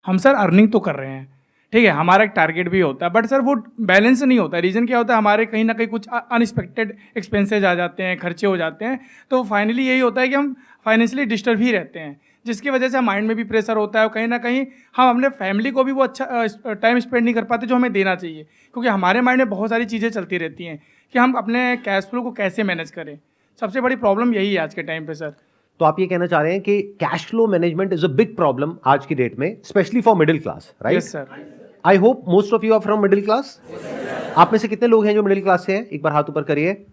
हम sir earning तो कर रहे हैं, ठीक है, हमारा एक टारगेट भी होता है, बट सर वो बैलेंस नहीं होता है। रीज़न क्या होता है, हमारे कहीं ना कहीं कुछ अनएक्सपेक्टेड एक्सपेंसेज आ जाते हैं, खर्चे हो जाते हैं, तो फाइनली यही होता है कि हम फाइनेंशियली डिस्टर्ब ही रहते हैं, जिसकी वजह से माइंड में भी प्रेशर होता है और कहीं ना कहीं हम अपने फैमिली को भी वो अच्छा टाइम स्पेंड नहीं कर पाते जो हमें देना चाहिए, क्योंकि हमारे माइंड में बहुत सारी चीज़ें चलती रहती हैं कि हम अपने कैश फ्लो को कैसे मैनेज करें। सबसे बड़ी प्रॉब्लम यही है आज के टाइम पे सर। तो आप ये कहना चाह रहे हैं कि cash flow management is a big problem आज की डेट में, specially for middle class, right? Yes sir. I hope most of you are from middle class. आप में से कितने लोग हैं जो मिडिल क्लास से हैं? एक बार हाथ ऊपर करिए।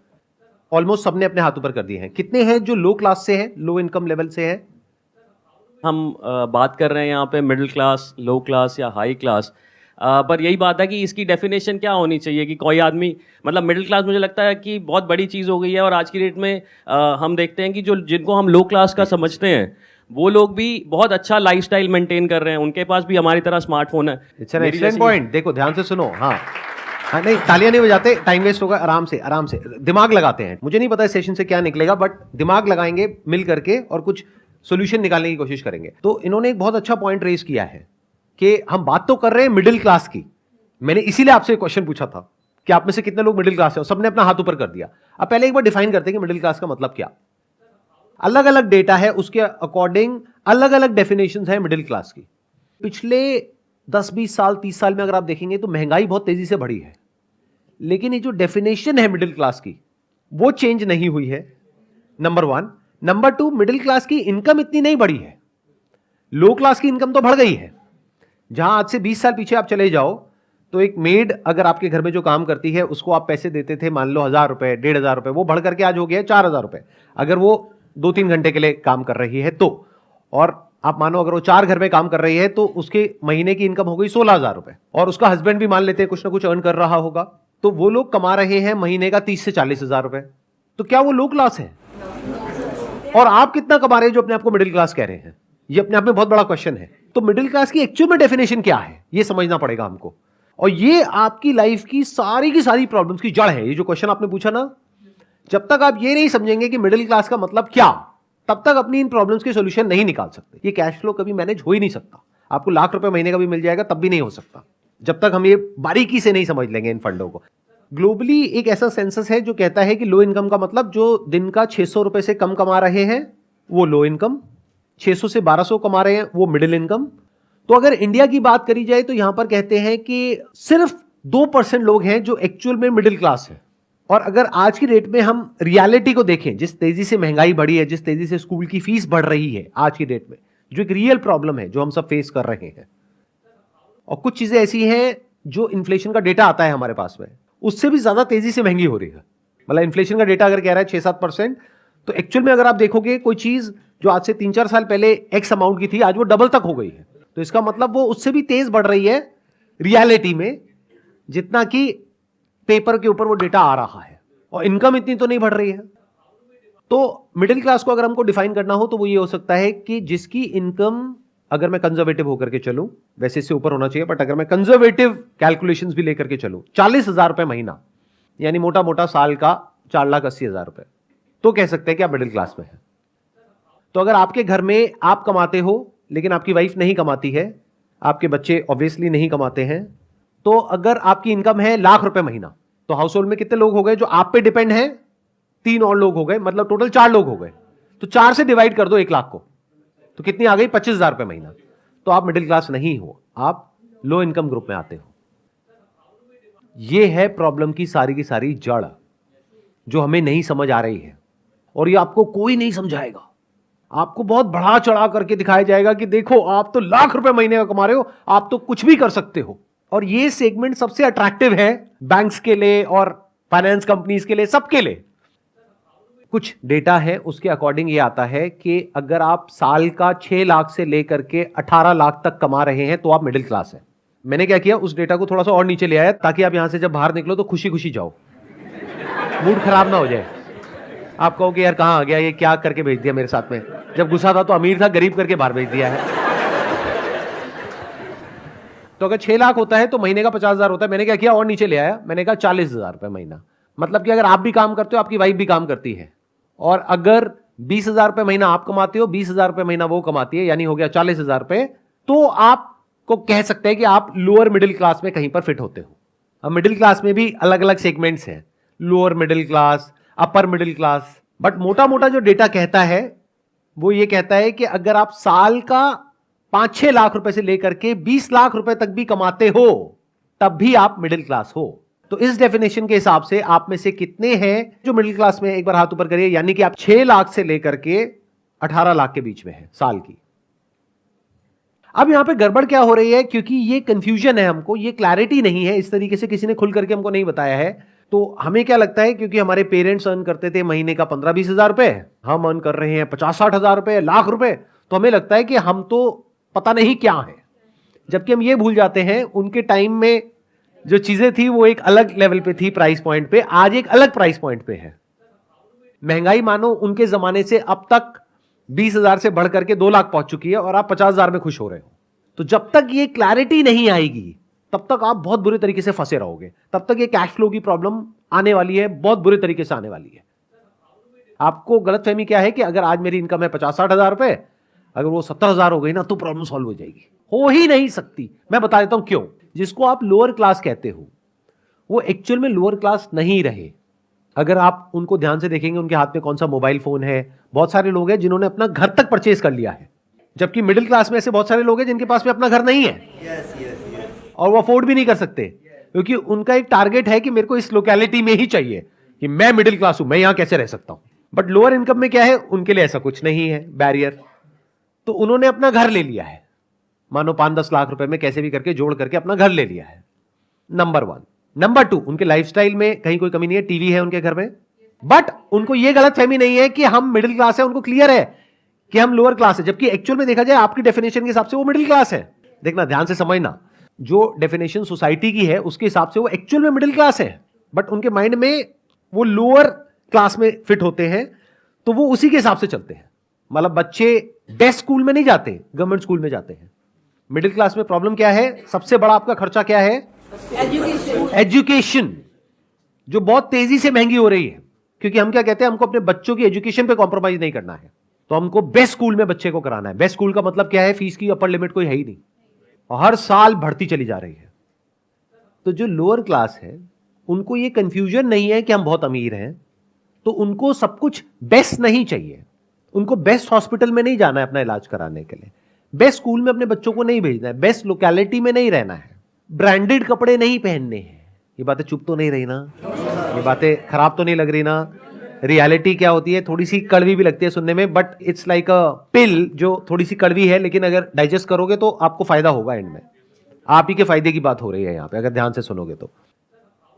ऑलमोस्ट सबने अपने हाथ ऊपर कर दिए हैं। कितने हैं जो लो क्लास से हैं, लो इनकम लेवल से हैं? हम बात कर रहे हैं यहाँ पे मिडिल क्लास, लो क्लास या हाई क्लास, पर यही बात है कि इसकी डेफिनेशन क्या होनी चाहिए कि कोई आदमी, मतलब मिडिल क्लास मुझे लगता है कि बहुत बड़ी चीज़ हो गई है। और आज की डेट में हम देखते हैं कि जो जिनको हम लो क्लास का समझते हैं वो लोग भी बहुत अच्छा लाइफस्टाइल मेंटेन कर रहे हैं, उनके पास भी हमारी तरह स्मार्टफोन है। It's an excellent point. देखो ध्यान से सुनो। हाँ हाँ, नहीं तालियां नहीं बजाते, टाइम वेस्ट होगा। आराम से आराम से दिमाग लगाते हैं। मुझे नहीं पता इस सेशन से क्या निकलेगा, बट दिमाग लगाएंगे मिल करके और कुछ सोल्यूशन निकालने की कोशिश करेंगे। तो इन्होंने एक बहुत अच्छा पॉइंट रेज किया है कि हम बात तो कर रहे हैं मिडिल क्लास की। मैंने इसीलिए आपसे क्वेश्चन पूछा था कि आप में से कितने लोग मिडिल क्लास है, सबने अपना हाथ ऊपर कर दिया। अब पहले एक बार डिफाइन करते हैं कि मिडिल क्लास का मतलब क्या। अलग अलग डेटा है, उसके अकॉर्डिंग अलग अलग डेफिनेशंस है मिडिल क्लास की। पिछले 10-20 साल 30 साल में अगर आप देखेंगे तो महंगाई बहुत तेजी से बढ़ी है, लेकिन ये जो डेफिनेशन है मिडिल क्लास की वो चेंज नहीं हुई है, नंबर 1। नंबर 2, मिडिल क्लास की इनकम इतनी नहीं बढ़ी है, लो क्लास की इनकम तो बढ़ गई है। जहां आज से 20 साल पीछे आप चले जाओ तो एक मेड अगर आपके घर में जो काम करती है उसको आप पैसे देते थे, मान लो 1000 रुपए 1500 रुपए, वो बढ़ करके आज हो गया 4000 रुपए अगर वो 2-3 घंटे के लिए काम कर रही है तो। और आप मानो अगर वो 4 घर में काम कर रही है तो उसके महीने की इनकम हो गई 16000 रुपए, और उसका हस्बैंड भी मान लेते हैं कुछ ना कुछ अर्न कर रहा होगा, तो वो लोग कमा रहे हैं महीने का 30 से 40 हजार रुपए। तो क्या वो लो क्लास है? और आप कितना कमा रहे हैं जो अपने आप को मिडिल क्लास कह रहे हैं? ये अपने आप में बहुत बड़ा क्वेश्चन है। तो मिडिल क्लास की एक्चुअल में डेफिनेशन क्या है ये समझना पड़ेगा हमको, और ये आपकी लाइफ की सारी प्रॉब्लम्स की जड़ है। ये जो क्वेश्चन आपने पूछा ना, जब तक आप ये नहीं समझेंगे कि मिडिल क्लास का मतलब क्या, तब तक अपनी इन प्रॉब्लम्स के सॉल्यूशन नहीं निकाल सकते। ये कैश फ्लो कभी मैनेज हो ही नहीं सकता। आपको लाख रुपए महीने का भी मिल जाएगा तब भी नहीं हो सकता, जब तक हम ये बारीकी से नहीं समझ लेंगे इन फंडों को। ग्लोबली एक ऐसा सेंसस है जो कहता है कि लो इनकम का मतलब जो दिन का 600 रुपए से कम कमा रहे हैं वो लो इनकम, 600 से 1200 कमा रहे हैं वो मिडिल इनकम। तो अगर इंडिया की बात करी जाए तो यहां पर कहते हैं कि सिर्फ 2% लोग हैं जो एक्चुअल में मिडिल क्लास है। और अगर आज की डेट में हम रियलिटी को देखें, जिस तेजी से महंगाई बढ़ी है, जिस तेजी से स्कूल की फीस बढ़ रही है आज की डेट में, जो एक रियल प्रॉब्लम है जो हम सब फेस कर रहे हैं, और कुछ चीजें ऐसी हैं जो इन्फ्लेशन का डेटा आता है हमारे पास में, उससे भी ज्यादा तेजी से महंगी हो रही है। मतलब इन्फ्लेशन का डेटा अगर कह रहा है 6-7%, तो एक्चुअल में अगर आप देखोगे कोई चीज जो आज से 3-4 साल पहले एक्स अमाउंट की थी, आज वो डबल तक हो गई है। तो इसका मतलब वो उससे भी तेज बढ़ रही है रियलिटी में, जितना कि पेपर के ऊपर वो डेटा आ रहा है, और इनकम इतनी तो नहीं बढ़ रही है। तो मिडिल क्लास को अगर हमको डिफाइन करना हो तो वो ये हो सकता है कि जिसकी इनकम, अगर मैं कंजर्वेटिव होकर के चलूं, वैसे इससे ऊपर होना चाहिए, बट अगर मैं कंजर्वेटिव कैलकुलेशंस भी लेकर के चलूं, 40,000 रुपए महीना, यानी मोटा मोटा साल का 4,80,000 रुपए, तो कह सकते हैं कि आप मिडिल क्लास में हैं। तो अगर आपके घर में आप कमाते हो लेकिन आपकी वाइफ नहीं कमाती है, आपके बच्चे ऑब्वियसली नहीं कमाते हैं, तो अगर आपकी इनकम है लाख रुपए महीना, तो हाउस होल्ड में कितने लोग हो गए जो आप पे डिपेंड है? 3 और लोग हो गए, मतलब टोटल 4 लोग हो गए। तो 4 से डिवाइड कर दो 1 लाख को, तो कितनी आ गई? 25,000 रुपए महीना। तो आप मिडिल क्लास नहीं हो, आप लो इनकम ग्रुप में आते हो। यह है प्रॉब्लम की सारी जड़ जो हमें नहीं समझ आ रही है, और ये आपको कोई नहीं समझाएगा। आपको बहुत बढ़ा चढ़ा करके दिखाया जाएगा कि देखो आप तो लाख रुपए महीने का कमा रहे हो, आप तो कुछ भी कर सकते हो। और ये सेगमेंट सबसे अट्रैक्टिव है बैंक्स के लिए और फाइनेंस कंपनीज के लिए, सबके लिए। कुछ डेटा है उसके अकॉर्डिंग ये आता है कि अगर आप साल का 6 लाख से लेकर के 18 लाख तक कमा रहे हैं तो आप मिडिल क्लास है। मैंने क्या किया, उस डेटा को थोड़ा सा और नीचे ले आया ताकि आप यहां से जब बाहर निकलो तो खुशी खुशी जाओ, मूड खराब ना हो जाए। आप कहो कि यार कहां आ गया, ये क्या करके भेज दिया मेरे साथ में, जब गुस्सा था तो अमीर था, गरीब करके बाहर भेज दिया है। तो अगर 6 लाख होता है तो महीने का 50,000 होता है। मैंने क्या किया, और नीचे ले आया, मैंने कहा 40,000 रुपए महीना। मतलब कि अगर आप भी काम करते हो, आपकी वाइफ भी काम करती है, और अगर 20,000 रुपए महीना आप कमाते हो, 20,000 रुपए महीना वो कमाती है, यानी हो गया 40,000 रुपए, तो आपको को कह सकते हैं कि आप लोअर मिडिल क्लास में कहीं पर फिट होते हो। अब मिडिल क्लास में भी अलग अलग सेगमेंट्स हैं, lower middle class, upper middle class. But मोटा मोटा जो डेटा कहता है वो ये कहता है कि अगर आप साल का 5-6 लाख रुपए से लेकर के 20 लाख रुपए तक भी कमाते हो तब भी आप मिडिल क्लास हो। तो इस डेफिनेशन के हिसाब से आप में से कितने हैं जो मिडिल क्लास में, एक बार हाथ ऊपर करिए, यानी कि आप 6 लाख से लेकर के 18 लाख के बीच में है साल की। अब यहां पे गड़बड़ क्या हो रही है, क्योंकि ये कंफ्यूजन है, हमको ये क्लैरिटी नहीं है, इस तरीके से किसी ने खुल करके हमको नहीं बताया है। तो हमें क्या लगता है, क्योंकि हमारे पेरेंट्स अर्न करते थे महीने का 15-20 हजार रुपए, हम अर्न कर रहे हैं 50-60 हजार रुपए, लाख रुपए, तो हमें लगता है कि हम तो पता नहीं क्या है। जबकि हम ये भूल जाते हैं उनके टाइम में जो चीजें थी वो एक अलग लेवल पे थी, प्राइस पॉइंट पे, आज एक अलग प्राइस पॉइंट पे है। महंगाई मानो उनके जमाने से अब तक 20,000 से बढ़ करके 2 लाख पहुंच चुकी है और आप 50,000 में खुश हो रहे हो। तो जब तक ये क्लैरिटी नहीं आएगी तब तक आप बहुत बुरे तरीके से फंसे रहोगे, तब तक ये कैश फ्लो की प्रॉब्लम आने वाली है, बहुत बुरे तरीके से आने वाली है। आपको गलतफहमी क्या है कि अगर आज मेरी इनकम है 50-60 हजार रुपए, अगर वो 70,000 हो गई ना तो प्रॉब्लम सॉल्व हो जाएगी। हो ही नहीं सकती। मैं बता देता हूं क्यों। जिसको आप लोअर क्लास कहते हो वो एक्चुअल में लोअर क्लास नहीं रहे। अगर आप उनको ध्यान से देखेंगे, उनके हाथ में कौन सा मोबाइल फोन है, बहुत सारे लोग हैं जिन्होंने अपना घर तक परचेज कर लिया है, जबकि मिडिल क्लास में ऐसे बहुत सारे लोग हैं जिनके पास में अपना घर नहीं है और वो अफोर्ड भी नहीं कर सकते, क्योंकि उनका एक टारगेट है कि मेरे को इस लोकेलिटी में ही चाहिए, कि मैं मिडिल क्लास हूं, मैं यहां कैसे रह सकता हूं। बट लोअर इनकम में क्या है, उनके लिए ऐसा कुछ नहीं है बैरियर, तो उन्होंने अपना घर ले लिया है, मानो 5-10 लाख रुपए में कैसे भी करके जोड़ करके अपना घर ले लिया है। नंबर 1। नंबर 2, उनके लाइफस्टाइल में कहीं कोई कमी नहीं है, टीवी है उनके घर में, बट उनको यह गलतफहमी नहीं है कि हम मिडिल क्लास है, उनको क्लियर है कि हम लोअर क्लास है, जबकि एक्चुअल में देखा जाए आपकी डेफिनेशन के हिसाब से वो मिडिल क्लास है। देखना, ध्यान से समझना, जो डेफिनेशन सोसाइटी की है उसके हिसाब से वो एक्चुअल में मिडिल क्लास है, बट उनके माइंड में वो लोअर क्लास में फिट होते हैं, तो वो उसी के हिसाब से चलते हैं। मतलब बच्चे बेस्ट स्कूल में नहीं जाते, गवर्नमेंट स्कूल में जाते हैं। मिडिल क्लास में प्रॉब्लम क्या है, सबसे बड़ा आपका खर्चा क्या है, एजुकेशन, जो बहुत तेजी से महंगी हो रही है, क्योंकि हम क्या कहते हैं, हमको अपने बच्चों की एजुकेशन पे कॉम्प्रोमाइज नहीं करना है, तो हमको बेस्ट स्कूल में बच्चे को कराना है। बेस्ट स्कूल का मतलब क्या है, फीस की अपर लिमिट कोई है ही नहीं, और हर साल बढ़ती चली जा रही है। तो जो लोअर क्लास है उनको ये कंफ्यूजन नहीं है कि हम बहुत अमीर हैं, तो उनको सब कुछ बेस्ट नहीं चाहिए, उनको बेस्ट हॉस्पिटल में नहीं जाना है अपना इलाज कराने के लिए, बेस्ट स्कूल में अपने बच्चों को नहीं भेजना है, बेस्ट लोकेलिटी में नहीं रहना है, ब्रांडेड कपड़े नहीं पहनने हैं। ये बातें चुप तो नहीं रही ना, ये बातें खराब तो नहीं लग रही ना। रियलिटी क्या होती है, थोड़ी सी कड़वी भी लगती है सुनने में, बट इट्स लाइक अ पिल जो थोड़ी सी कड़वी है, लेकिन अगर डाइजेस्ट करोगे तो आपको फायदा होगा एंड में। आप ही के फायदे की बात हो रही है यहाँ पे, अगर ध्यान से सुनोगे तो।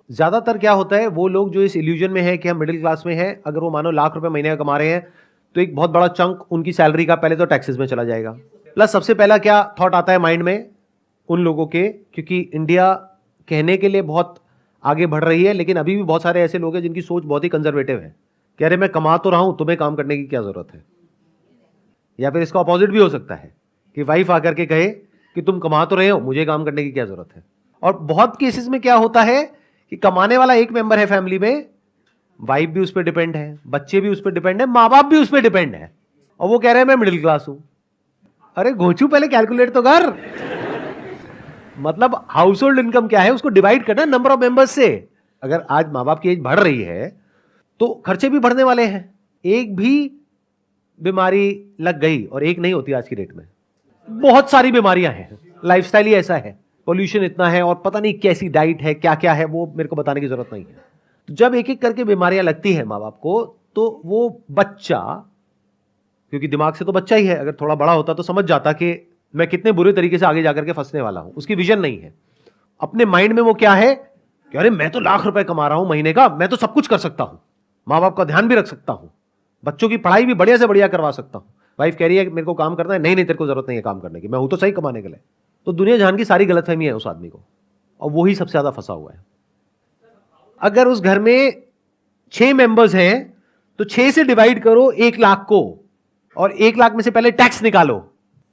ज्यादातर क्या होता है, वो लोग जो इस इल्यूजन में है कि हम मिडिल क्लास में हैं, अगर वो मानो लाख रुपए महीने का कमा रहे हैं तो एक बहुत बड़ा चंक उनकी सैलरी का पहले तो टैक्सेस में चला जाएगा। प्लस सबसे पहला क्या थॉट आता है माइंड में उन लोगों के, क्योंकि इंडिया कहने के लिए बहुत आगे बढ़ रही है, लेकिन अभी भी बहुत सारे ऐसे लोग हैं जिनकी सोच बहुत ही कंजर्वेटिव है, कह रहे मैं कमा तो रहा हूं, तुम्हें काम करने की क्या जरूरत है। या फिर इसका अपोजिट भी हो सकता है कि वाइफ आकर के कहे कि तुम कमा तो रहे हो, मुझे काम करने की क्या जरूरत है। और बहुत केसेस में क्या होता है कि कमाने वाला एक मेंबर है फैमिली में, वाइफ भी उस पर डिपेंड है, बच्चे भी उस पर डिपेंड है, माँ बाप भी उस पर डिपेंड है, और वो कह रहे हैं मैं मिडिल क्लास हूं। अरे घोचू, पहले कैलकुलेट तो कर। मतलब हाउस होल्ड इनकम क्या है उसको डिवाइड करना नंबर ऑफ मेंबर्स से। अगर आज माँ बाप की एज बढ़ रही है तो खर्चे भी बढ़ने वाले हैं। एक भी बीमारी लग गई, और एक नहीं होती आज की डेट में, बहुत सारी बीमारियां हैं, लाइफस्टाइल ही ऐसा है, पोल्यूशन इतना है, और पता नहीं कैसी डाइट है, क्या क्या है, वो मेरे को बताने की जरूरत नहीं है। तो जब एक एक करके बीमारियां लगती है माँ बाप को, तो वो बच्चा, क्योंकि दिमाग से तो बच्चा ही है, अगर थोड़ा बड़ा होता तो समझ जाता कि मैं कितने बुरे तरीके से आगे जाकर के फंसने वाला हूं। उसकी विजन नहीं है, अपने माइंड में वो क्या है कि अरे मैं तो लाख रुपए कमा रहा हूं महीने का, मैं तो सब कुछ कर सकता हूं, माँ बाप का ध्यान भी रख सकता हूं, बच्चों की पढ़ाई भी बढ़िया से बढ़िया करवा सकता हूं। वाइफ कह रही है मेरे को काम करना है, नहीं नहीं तेरे को जरूरत नहीं है काम करने की, मैं हूं तो सही कमाने के लिए। तो दुनिया जहान की सारी गलतफहमी है उस आदमी को, और वही सबसे ज्यादा फंसा हुआ है। अगर उस घर में 6 मेंबर्स हैं तो 6 से डिवाइड करो 1 लाख को, और 1 लाख में से पहले टैक्स निकालो,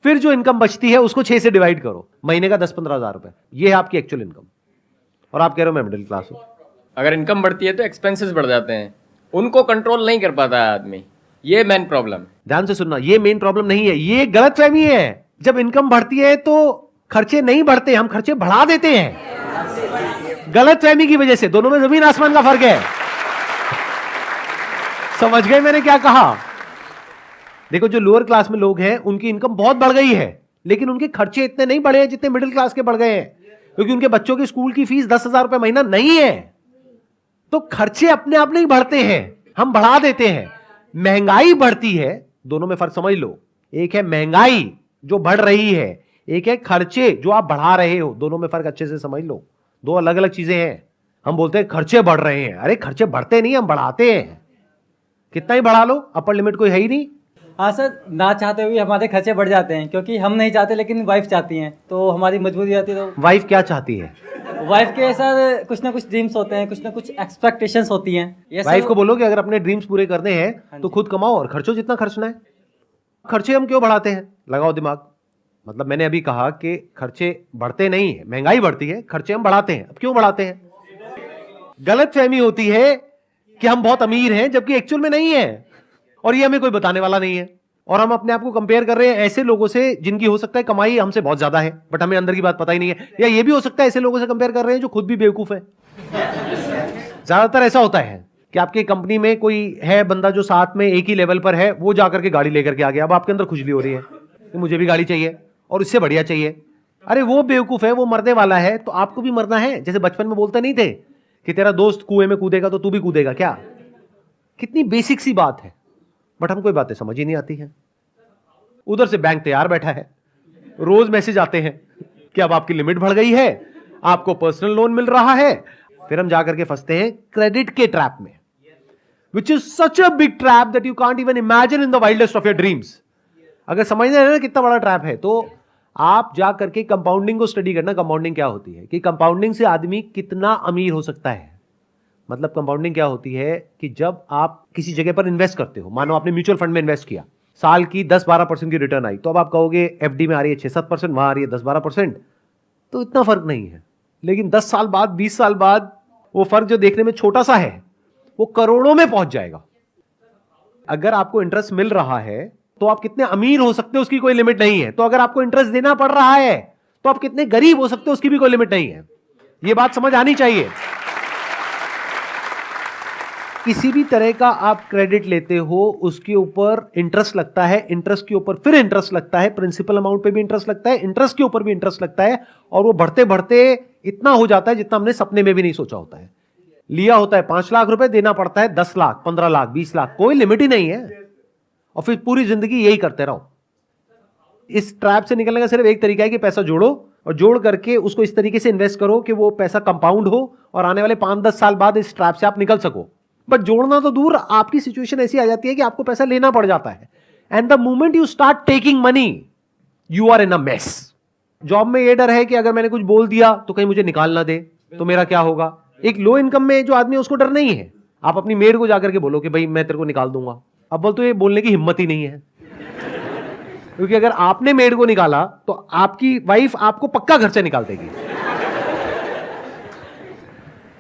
फिर जो इनकम बचती है उसको 6 से डिवाइड करो, महीने का 10-15 हजार रुपए, ये है आपकी एक्चुअल इनकम। और आप कह रहे हो मैं मिडिल क्लास हूं। अगर इनकम बढ़ती है तो एक्सपेंसेस बढ़ जाते हैं, उनको कंट्रोल नहीं कर पाता है आदमी, ये मेन प्रॉब्लम। ध्यान से सुनना, ये मेन प्रॉब्लम नहीं है, ये गलतफहमी है। जब इनकम बढ़ती है तो खर्चे नहीं बढ़ते, हम खर्चे बढ़ा देते हैं गलतफहमी की वजह से। दोनों में जमीन आसमान का फर्क है। समझ गए मैंने क्या कहा? देखो, जो लोअर क्लास में लोग हैं उनकी इनकम बहुत बढ़ गई है, लेकिन उनके खर्चे इतने नहीं बढ़े हैं जितने मिडिल क्लास के बढ़ गए हैं, क्योंकि उनके बच्चों की स्कूल की फीस 10,000 रुपए महीना नहीं है। तो खर्चे अपने आप नहीं बढ़ते हैं, हम बढ़ा देते हैं। महंगाई बढ़ती है, दोनों में फर्क समझ लो। एक है महंगाई जो बढ़ रही है, एक है खर्चे जो आप बढ़ा रहे हो। दोनों में फर्क अच्छे से समझ लो, दो अलग अलग चीजें हैं। हम बोलते हैं खर्चे बढ़ रहे हैं, अरे खर्चे बढ़ते नहीं, हम बढ़ाते हैं। कितना ही बढ़ा लो, अपर लिमिट कोई है ही नहीं। हाँ सर, ना चाहते हुए हमारे खर्चे बढ़ जाते हैं, क्योंकि हम नहीं चाहते लेकिन वाइफ चाहती हैं, तो हमारी मजबूरी आती है। तो वाइफ क्या चाहती है? वाइफ के सर कुछ ना कुछ ड्रीम्स होते हैं, कुछ ना कुछ एक्सपेक्टेशंस होती हैं। ये वाइफ सब को बोलो कि अगर अपने ड्रीम्स पूरे करने हैं तो खुद कमाओ और खर्चो जितना खर्चना है। खर्चे हम क्यों बढ़ाते हैं? लगाओ दिमाग। मतलब मैंने अभी कहा कि खर्चे बढ़ते नहीं है, महंगाई बढ़ती है, खर्चे हम बढ़ाते हैं। अब क्यों बढ़ाते हैं? गलतफहमी होती है कि हम बहुत अमीर हैं, जबकि एक्चुअल में नहीं है, और ये हमें कोई बताने वाला नहीं है। और हम अपने आप को कंपेयर कर रहे हैं ऐसे लोगों से जिनकी हो सकता है कमाई हमसे बहुत ज्यादा है, बट हमें अंदर की बात पता ही नहीं है। या ये भी हो सकता है ऐसे लोगों से कंपेयर कर रहे हैं जो खुद भी बेवकूफ है। ज्यादातर ऐसा होता है कि आपकी कंपनी में कोई है बंदा जो साथ में एक ही लेवल पर है, वो जाकर के गाड़ी लेकर के आ गया। अब आपके अंदर खुजली हो रही है कि मुझे भी गाड़ी चाहिए और इससे बढ़िया चाहिए। अरे वो बेवकूफ है, वो मरने वाला है, तो आपको भी मरना है। जैसे बचपन में बोलते नहीं थे कि तेरा दोस्त कुएं में कूदेगा तो तू भी कूदेगा क्या? कितनी बेसिक सी बात है, बट हम कोई बातें समझ ही नहीं आती हैं। उधर से बैंक तैयार बैठा है, रोज मैसेज आते हैं कि अब आपकी लिमिट बढ़ गई है, आपको पर्सनल लोन मिल रहा है। फिर हम जाकर के फंसते हैं क्रेडिट के ट्रैप में, which is such a big trap that you can't even imagine in the wildest of your dreams. अगर समझना है ना कितना बड़ा ट्रैप है, तो आप जा करके कंपाउंडिंग को स्टडी करना। कंपाउंडिंग क्या होती है, कि कंपाउंडिंग से आदमी कितना अमीर हो सकता है। मतलब कंपाउंडिंग क्या होती है कि जब आप किसी जगह पर इन्वेस्ट करते हो, मानो आपने म्यूचुअल फंड में इन्वेस्ट किया, साल की 10-12% की रिटर्न आई, तो अब आप कहोगे एफडी में आ रही है 6-7%, वहां आ रही है 10-12%, तो इतना फर्क नहीं है। लेकिन 10 साल बाद, 20 साल बाद वो फर्क जो देखने में छोटा सा है, वो करोड़ों में पहुंच जाएगा। अगर आपको इंटरेस्ट मिल रहा है तो आप कितने अमीर हो सकते हो उसकी कोई लिमिट नहीं है। तो अगर आपको इंटरेस्ट देना पड़ रहा है तो आप कितने गरीब हो सकते हो उसकी भी कोई लिमिट नहीं है। यह बात समझ आनी चाहिए। किसी भी तरह का आप क्रेडिट लेते हो, उसके ऊपर इंटरेस्ट लगता है, इंटरेस्ट के ऊपर फिर इंटरेस्ट लगता है, प्रिंसिपल अमाउंट पे भी इंटरेस्ट लगता है, इंटरेस्ट के ऊपर भी इंटरेस्ट लगता है, और वो बढ़ते बढ़ते इतना हो जाता है जितना हमने सपने में भी नहीं सोचा होता है। लिया होता है 5 लाख रुपए, देना पड़ता है 10 लाख, 15 लाख, 20 लाख, कोई लिमिट ही नहीं है, और फिर पूरी जिंदगी यही करते रहो। इस ट्रैप से निकलने का सिर्फ एक तरीका है कि पैसा जोड़ो, और जोड़ करके उसको इस तरीके से इन्वेस्ट करो कि वो पैसा कंपाउंड हो, और आने वाले 5-10 साल बाद इस ट्रैप से आप निकल सको। बट जोड़ना तो दूर, आपकी सिचुएशन ऐसी आ जाती है कि आपको पैसा लेना पड़ जाता है, and the moment you start taking money you are in a mess. Job में ये डर है कि अगर मैंने कुछ बोल दिया तो कहीं मुझे निकाल ना दे, तो मेरा क्या होगा। एक लो इनकम में जो आदमी है उसको डर नहीं है। आप अपनी मेड को जाकर के बोलो कि भाई मैं तेरे को निकाल दूंगा, अब बोल तो ये बोलने की हिम्मत ही नहीं है, क्योंकि अगर आपने मेड को निकाला तो आपकी वाइफ आपको पक्का घर से निकाल देगी,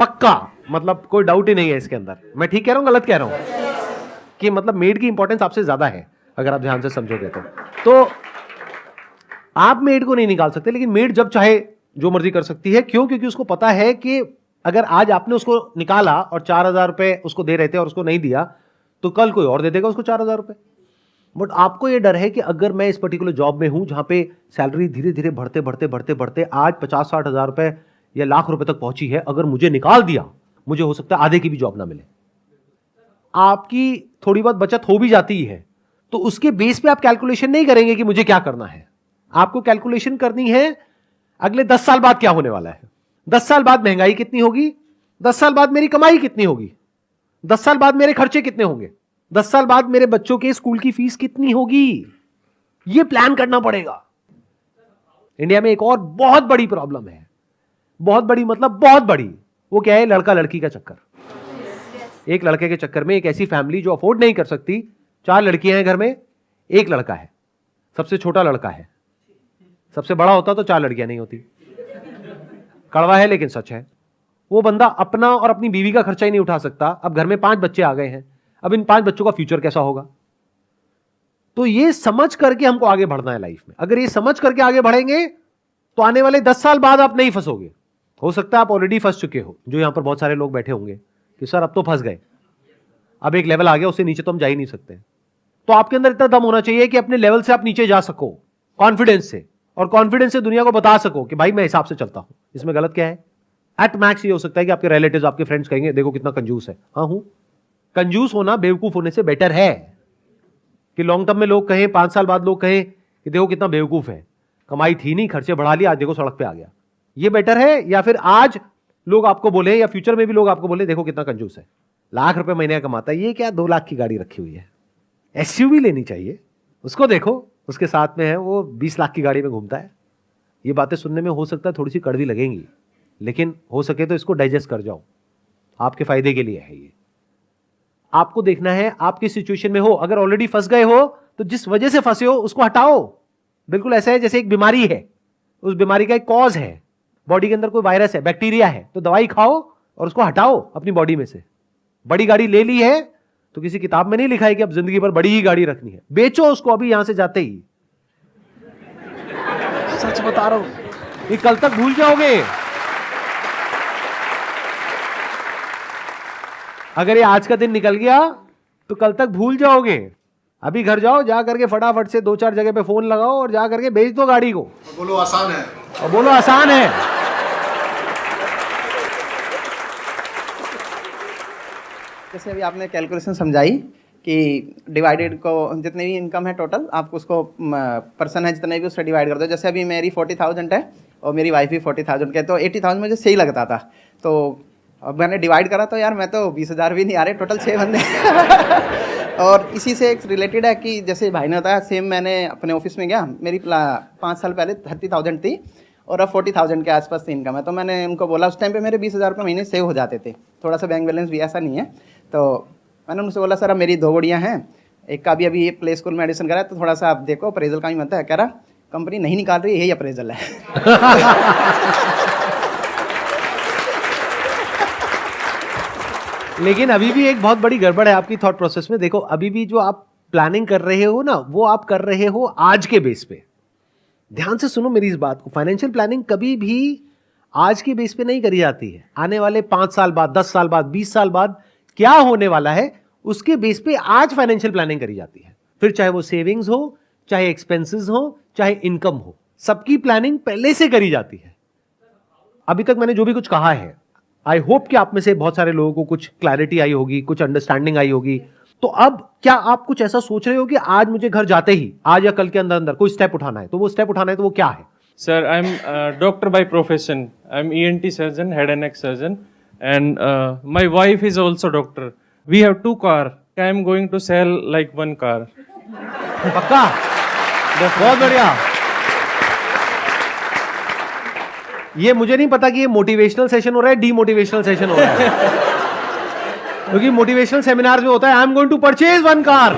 पक्का। मतलब कोई डाउट ही नहीं है इसके अंदर। मैं ठीक कह रहा हूं, गलत कह रहा हूं? कि मतलब मेड की इंपॉर्टेंस आपसे ज्यादा है अगर आप ध्यान से समझोगे तो आप मेड को नहीं निकाल सकते, लेकिन मेड जब चाहे जो मर्जी कर सकती है। क्यों? क्योंकि उसको पता है कि अगर आज आपने उसको निकाला और 4,000 रुपए उसको दे रहे थे और उसको नहीं दिया, तो कल कोई और दे देगा उसको 4,000 रुपए। बट आपको यह डर है कि अगर मैं इस पर्टिकुलर जॉब में हूं जहां पे सैलरी धीरे धीरे बढ़ते बढ़ते बढ़ते बढ़ते आज 50-60 हजार रुपए या लाख रुपए तक पहुंची है, अगर मुझे निकाल दिया मुझे हो सकता है आधे की भी जॉब ना मिले। आपकी थोड़ी बहुत बचत हो भी जाती है, तो उसके बेस पे आप कैलकुलेशन नहीं करेंगे कि मुझे क्या करना है। आपको कैलकुलेशन करनी है अगले 10 साल बाद क्या होने वाला है, 10 साल बाद महंगाई कितनी होगी, 10 साल बाद मेरी कमाई कितनी होगी, 10 साल बाद मेरे खर्चे कितने होंगे, 10 साल बाद मेरे बच्चों के स्कूल की फीस कितनी होगी। यह प्लान करना पड़ेगा। इंडिया में एक और बहुत बड़ी प्रॉब्लम है, बहुत बड़ी मतलब बहुत बड़ी। वो क्या है? लड़का लड़की का चक्कर। एक लड़के के चक्कर में एक ऐसी फैमिली जो अफोर्ड नहीं कर सकती, 4 लड़कियां हैं घर में, एक लड़का है, सबसे छोटा लड़का है। सबसे बड़ा होता तो 4 लड़कियां नहीं होती। कड़वा है लेकिन सच है। वो बंदा अपना और अपनी बीवी का खर्चा ही नहीं उठा सकता। अब घर में 5 बच्चे आ गए हैं, अब इन 5 बच्चों का फ्यूचर कैसा होगा। तो ये समझ करके हमको आगे बढ़ना है लाइफ में। अगर ये समझ करके आगे बढ़ेंगे तो आने वाले 10 साल बाद आप नहीं फंसोगे। हो सकता है आप ऑलरेडी फंस चुके हो, जो यहां पर बहुत सारे लोग बैठे होंगे कि सर अब तो फंस गए, अब एक लेवल आ गया, उससे नीचे तो हम जा ही नहीं सकते। तो आपके अंदर इतना दम होना चाहिए कि अपने लेवल से आप नीचे जा सको कॉन्फिडेंस से, और कॉन्फिडेंस से दुनिया को बता सको कि भाई मैं हिसाब से चलता हूं, इसमें गलत क्या है। एट मैक्स ये हो सकता है कि आपके रिलेटिव्स, आपके फ्रेंड्स कहेंगे देखो कितना कंजूस है। हाँ हूं, कंजूस होना बेवकूफ होने से बेटर है कि लॉन्ग टर्म में लोग कहें, 5 साल बाद लोग कहें कि देखो कितना बेवकूफ है, कमाई थी नहीं, खर्चे बढ़ा लिया, आज देखो सड़क पे आ गया। ये बेटर है, या फिर आज लोग आपको बोले, या फ्यूचर में भी लोग आपको बोले देखो कितना कंजूस है, लाख रुपए महीने का कमाता है, ये क्या 2 लाख की गाड़ी रखी हुई है। एसयूवी लेनी चाहिए उसको, देखो उसके साथ में है वो 20 लाख की गाड़ी में घूमता है। ये बातें सुनने में हो सकता है थोड़ी सी कड़वी लगेंगी, लेकिन हो सके तो इसको डाइजेस्ट कर जाओ, आपके फायदे के लिए है ये। आपको देखना है आप किस सिचुएशन में हो। अगर ऑलरेडी फंस गए हो तो जिस वजह से फंसे हो उसको हटाओ। बिल्कुल ऐसा है जैसे एक बीमारी है, उस बीमारी का एक कॉज है, बॉडी के अंदर कोई वायरस है, बैक्टीरिया है, तो दवाई खाओ और उसको हटाओ अपनी बॉडी में से। बड़ी गाड़ी ले ली है तो किसी किताब में नहीं लिखा है कि अब जिंदगी भर बड़ी ही गाड़ी रखनी है, बेचो उसको अभी यहां से जाते ही। सच बता रहा हूं, ये कल तक भूल जाओगे। अगर ये आज का दिन निकल गया तो कल तक भूल जाओगे। अभी घर जाओ, जा करके फटाफट से 2-4 जगह पे फोन लगाओ और जा करके बेच दो गाड़ी को। बोलो आसान है, और बोलो आसान है। जैसे अभी आपने कैलकुलेशन समझाई कि डिवाइडेड को जितनी भी इनकम है टोटल, आप उसको पर्सन है जितने भी उससे डिवाइड कर दो। जैसे अभी मेरी 40,000 है और मेरी वाइफ भी 40,000 के, तो 80,000 मुझे सही लगता था। तो अब मैंने डिवाइड करा तो यार मैं तो 20,000 भी नहीं आ रहे, टोटल 6 बंदे। और इसी से एक रिलेटेड है कि जैसे भाई ने बताया, सेम मैंने अपने ऑफिस में गया, मेरी 5 साल पहले 30,000 थी और अब 40,000 के आसपास इनकम है। तो मैंने उनको बोला, उस टाइम पे मेरे 20,000 रुपये महीने सेव हो जाते थे, थोड़ा सा बैंक बैलेंस भी ऐसा नहीं है। तो मैंने उनसे बोला सर अब मेरी 2 गुड़ियाँ हैं, एक का भी अभी ये प्ले स्कूल में एडमिशन करा है, तो थोड़ा सा आप देखो अप्रेजल का भी मत है। कह रहा कंपनी नहीं निकाल रही, यही अप्रेजल है। लेकिन अभी भी एक बहुत बड़ी गड़बड़ है आपकी थॉट प्रोसेस में। देखो अभी भी जो आप प्लानिंग कर रहे हो ना, वो आप कर रहे हो आज के बेस पे। ध्यान से सुनो मेरी इस बात को, फाइनेंशियल प्लानिंग कभी भी आज के बेस पे नहीं करी जाती है। आने वाले 5 साल बाद, 10 साल बाद, 20 साल बाद क्या होने वाला है उसके बेस पे आज फाइनेंशियल प्लानिंग करी जाती है। फिर चाहे वो सेविंग्स हो, चाहे एक्सपेंसेस हो, चाहे इनकम हो, सबकी प्लानिंग पहले से करी जाती है। अभी तक मैंने जो भी कुछ कहा है, आई होप कि आप में से बहुत सारे लोगों को कुछ क्लैरिटी आई होगी, कुछ अंडरस्टैंडिंग आई होगी। तो अब क्या आप कुछ ऐसा सोच रहे हो कि आज मुझे घर जाते ही, आज या कल के अंदर अंदर कोई स्टेप उठाना है, तो वो स्टेप उठाना है तो वो क्या है? Sir, I'm a doctor by profession. I'm ENT surgeon, head and neck surgeon, and my wife is also doctor. We have 2 cars. I'm going to sell like 1 car. पक्का? बहुत बढ़िया। ये मुझे नहीं पता कि ये मोटिवेशनल सेशन हो रहा है, डीमोटिवेशनल सेशन हो रहा है। क्योंकि मोटिवेशनल सेमिनार में होता है I am going to purchase 1 car.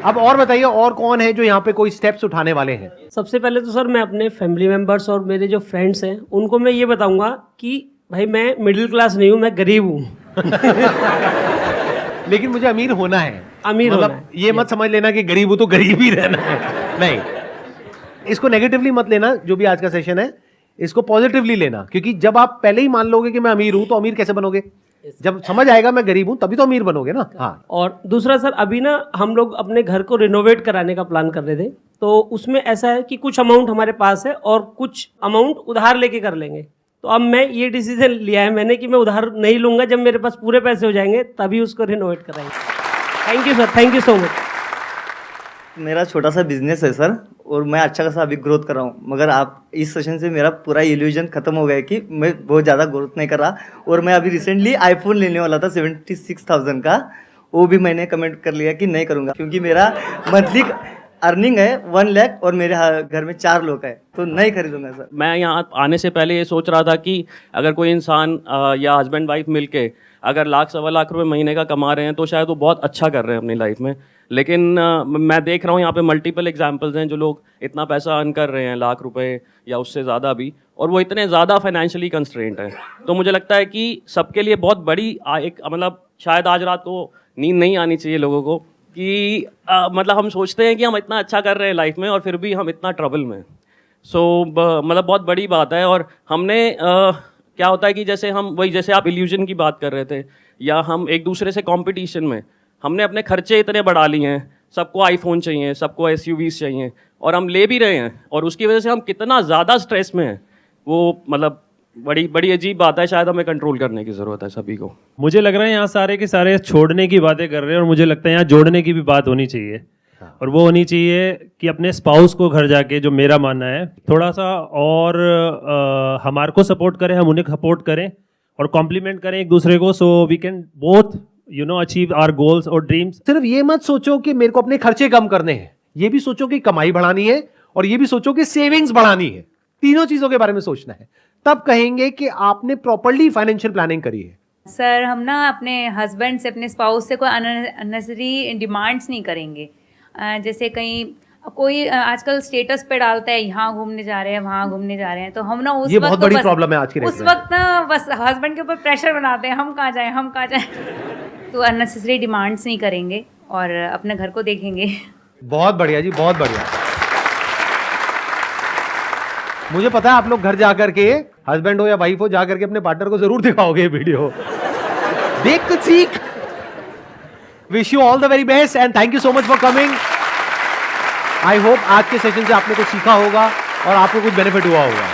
अब और बताइए, और कौन है जो यहाँ पे कोई स्टेप्स उठाने वाले हैं? सबसे पहले तो सर मैं अपने फैमिली मेंबर्स और मेरे जो फ्रेंड्स हैं उनको मैं ये बताऊंगा कि भाई मैं मिडिल क्लास नहीं हूँ, मैं गरीब हूँ। लेकिन मुझे अमीर होना है। अमीर मतलब होना है। ये मत समझ लेना कि गरीब हूं तो गरीब ही रहना है, नहीं। इसको नेगेटिवली मत लेना, जो भी आज का सेशन है इसको पॉजिटिवली लेना। क्योंकि जब आप पहले ही मान लोगे कि मैं अमीर हूं तो अमीर कैसे बनोगे? जब समझ आएगा मैं गरीब हूं तभी तो अमीर बनोगे ना। हाँ। और दूसरा सर, अभी ना हम लोग अपने घर को रिनोवेट कराने का प्लान कर रहे थे, तो उसमें ऐसा है कि कुछ अमाउंट हमारे पास है और कुछ अमाउंट उधार लेके कर लेंगे। तो अब मैं ये डिसीजन लिया है मैंने कि मैं उधार नहीं लूंगा, जब मेरे पास पूरे पैसे हो जाएंगे तभी उसको रिनोवेट कराएंगे। Thank you sir, thank you so much. मेरा छोटा सा बिजनेस है सर, और मैं अच्छा खासा अभी ग्रोथ कर रहा हूँ, मगर आप इस सेशन से मेरा पूरा इल्यूजन खत्म हो गया कि मैं बहुत ज़्यादा ग्रोथ नहीं कर रहा। और मैं अभी रिसेंटली आईफोन लेने वाला था 76,000 का, वो भी मैंने कमेंट कर लिया कि नहीं करूँगा, क्योंकि मेरा मंथली अर्निंग है 1 लाख और मेरे घर में 4 लोग हैं, तो नहीं खरीदूंगा सर। मैं यहाँ आने से पहले ये सोच रहा था कि अगर कोई इंसान या हस्बैंड वाइफ मिलके अगर 1,00,000-1,25 रुपये महीने का कमा रहे हैं तो शायद वो बहुत अच्छा कर रहे हैं अपनी लाइफ में। लेकिन मैं देख रहा हूँ यहाँ पे मल्टीपल एग्जांपल्स हैं जो लोग इतना पैसा अर्न कर रहे हैं, लाख रुपए या उससे ज़्यादा भी, और वो इतने ज़्यादा फाइनेंशियली कंस्ट्रेंट हैं। तो मुझे लगता है कि सबके लिए बहुत बड़ी एक मतलब शायद आज रात को नींद नहीं आनी चाहिए लोगों को कि मतलब हम सोचते हैं कि हम इतना अच्छा कर रहे हैं लाइफ में और फिर भी हम इतना ट्रबल में हैं। मतलब बहुत बड़ी बात है। और हमने क्या होता है कि जैसे हम वही जैसे आप इल्यूजन की बात कर रहे थे, या हम एक दूसरे से कंपटीशन में हमने अपने खर्चे इतने बढ़ा लिए हैं, सबको आईफोन चाहिए, सबको एसयूवीज चाहिए, और हम ले भी रहे हैं, और उसकी वजह से हम कितना ज़्यादा स्ट्रेस में हैं, वो मतलब बड़ी बड़ी अजीब बात है। शायद हमें कंट्रोल करने की ज़रूरत है सभी को। मुझे लग रहा है यहाँ सारे के सारे छोड़ने की बातें कर रहे हैं, और मुझे लगता है यहाँ जोड़ने की भी बात होनी चाहिए। और वो होनी चाहिए कि अपने स्पाउस को घर जाके, जो मेरा मानना है, थोड़ा सा और हमारे को सपोर्ट करें, हम उन्हें सपोर्ट करें और कॉम्प्लीमेंट करें एक दूसरे को, so we can both achieve our goals और ड्रीम्स। सिर्फ ये मत सोचो कि मेरे को अपने खर्चे कम करने हैं, ये भी सोचो कि कमाई बढ़ानी है, और ये भी सोचो कि सेविंग्स बढ़ानी है। तीनों चीजों के बारे में सोचना है, तब कहेंगे कि आपने प्रॉपर्ली फाइनेंशियल प्लानिंग करी है। सर, हम ना अपने हस्बैंड से, अपने स्पाउस से कोई अननेसेसरी डिमांड्स नहीं करेंगे। जैसे कहीं कोई आजकल स्टेटस पे डालता है यहाँ घूमने जा रहे हैं, वहाँ घूमने जा रहे हैं, तो हम ना उस ये वक्त बहुत तो बड़ी बस प्रॉब्लम है आज के उस वक्त ना बस हस्बैंड के ऊपर प्रेशर बनाते हैं, हम कहाँ जाएं, हम कहाँ जाएं। तो अननेसेसरी डिमांड्स नहीं करेंगे और अपने घर को देखेंगे। बहुत बढ़िया जी, बहुत बढ़िया। मुझे पता है आप लोग घर जाकर के, हस्बैंड हो या वाइफ हो, जाकर के अपने पार्टनर को जरूर दिखाओगे वीडियो, देख कुछ सीख। Wish you all the very best and thank you so much for coming. I hope आज के सेशन से आपने कुछ सीखा होगा और आपको कुछ बेनिफिट हुआ होगा।